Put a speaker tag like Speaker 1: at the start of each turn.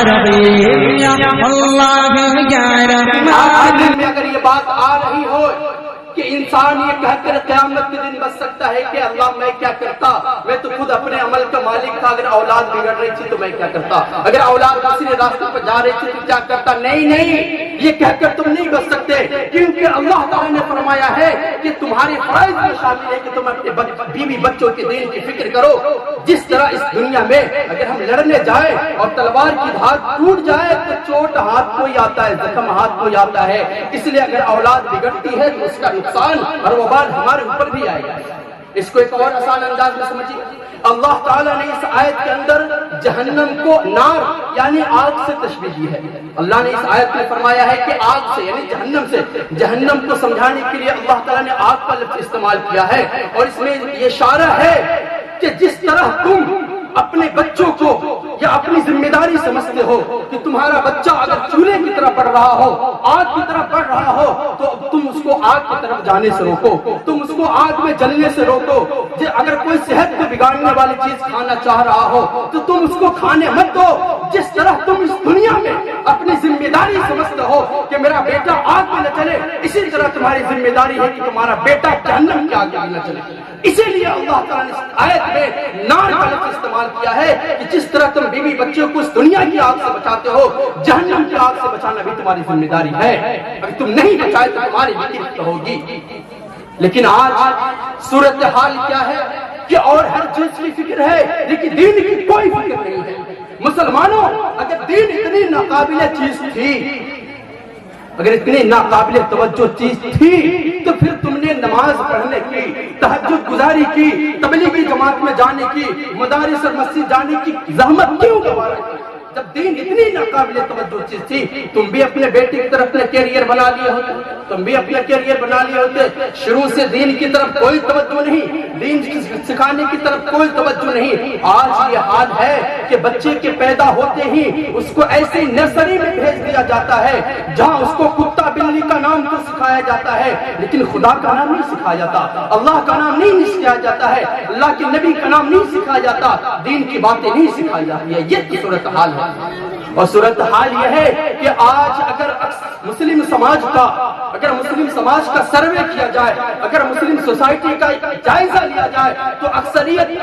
Speaker 1: رحیم یا اللہ یا رحمان.
Speaker 2: میں اگر یہ بات آ رہی ہو کہ انسان یہ کہہ کر قیامت کے دن بچ سکتا ہے کہ اللہ میں کیا کرتا, میں تو خود اپنے عمل کا مالک تھا, اگر اولاد بگڑ رہی تھی تو میں کیا کرتا, اگر اولاد دوسرے راستے پر جا رہی تھی تو کیا کرتا. نہیں, یہ کہہ کر تم نہیں بچ سکتے, کیونکہ اللہ تعالیٰ نے فرمایا ہے کہ تمہارے فرائض میں شامل ہے کہ تم اپنے بیوی بچوں کے دین کی فکر کرو. جس طرح اس دنیا میں اگر ہم لڑنے جائیں اور تلوار کی دھار ٹوٹ جائے تو چوٹ ہاتھ کو ہی آتا ہے, زخم ہاتھ کو ہی آتا ہے. اس لیے اگر اولاد بگڑتی ہے تو اس کا نقصان اور وبال ہمارے اوپر بھی آئے گا. اس کو ایک اور آسان انداز میں سمجھیے. اللہ تعالیٰ نے اس آیت کے اندر جہنم کو نار یعنی آگ سے تشبیہ دی ہے. اللہ نے اس آیت میں فرمایا ہے کہ آگ سے یعنی جہنم سے, جہنم کو سمجھانے کے لیے اللہ تعالیٰ نے آگ کا لفظ استعمال کیا ہے. اور اس میں یہ اشارہ ہے کہ جس طرح تم اپنے بچوں کو یا اپنی ذمہ داری سمجھتے ہو کہ تمہارا بچہ اگر چولہے کی طرف بڑھ رہا ہو, آگ کی طرف بڑھ رہا ہو, تو تم اس کو آگ کی طرف جانے سے روکو, تم اس کو آگ میں جلنے سے روکو. اگر کوئی صحت کو بگاڑنے والی چیز کھانا چاہ رہا ہو تو تم اس کو کھانے مت دو. جس طرح تم اس دنیا میں اپنی ذمہ داری سمجھتے ہو کہ میرا بیٹا آگ میں نہ چلے, اسی طرح تمہاری ذمہ داری ہے کہ تمہارا بیٹا جہنم کی آگ میں نہ چلے. اسی لیے اللہ تعالیٰ نے اس آیت میں نار کا لفظ استعمال کیا ہے کہ جس طرح تم بیوی بچوں کو اس دنیا کی آگ سے بچاتے ہو, جہنم کی آگ سے بچانا بھی تمہاری ذمہ داری ہے. اگر تم نہیں بچائے تو تمہاری فکر ہوگی. لیکن آج صورتحال کیا ہے کہ اور ہر چیز کی فکر ہے لیکن دین کی کوئی فکر نہیں ہے. مسلمانوں, اگر دین اتنی ناقابل چیز تھی, اگر اتنی ناقابل توجہ چیز تھی تو پھر تم نے نماز پڑھنے کی, تہجد گزاری کی, تبلیغی جماعت میں جانے کی, مدارس اور مسجد جانے کی زحمت کیوں گوارا کی؟ جب دین اتنی ناقابل توجہ چیز تھی, تم بھی اپنے بیٹے کی طرف اپنے کیریئر بنا لیے ہوتے, تم بھی اپنا کیریئر بنا لیے ہوتے. شروع سے دین کی طرف کوئی توجہ نہیں, دین سکھانے کی طرف کوئی توجہ نہیں. آج یہ حال ہے کہ بچے کے پیدا ہوتے ہی اس کو ایسی نرسری میں بھیج دیا جاتا ہے جہاں اس کو کتا بلی کا نام تو سکھایا جاتا ہے لیکن خدا کا نام نہیں سکھایا جاتا, اللہ کا نام نہیں سکھایا جاتا ہے, اللہ کے نبی کا نام نہیں سکھایا جاتا, دین کی باتیں نہیں سکھائی جاتی ہے. یہ تو صورتحال ہے. اور صورتحال یہ ہے کہ آج اگر مسلم سماج کا سروے کیا جائے, اگر مسلم سوسائٹی کا جائزہ لیا جائے تو اکثریت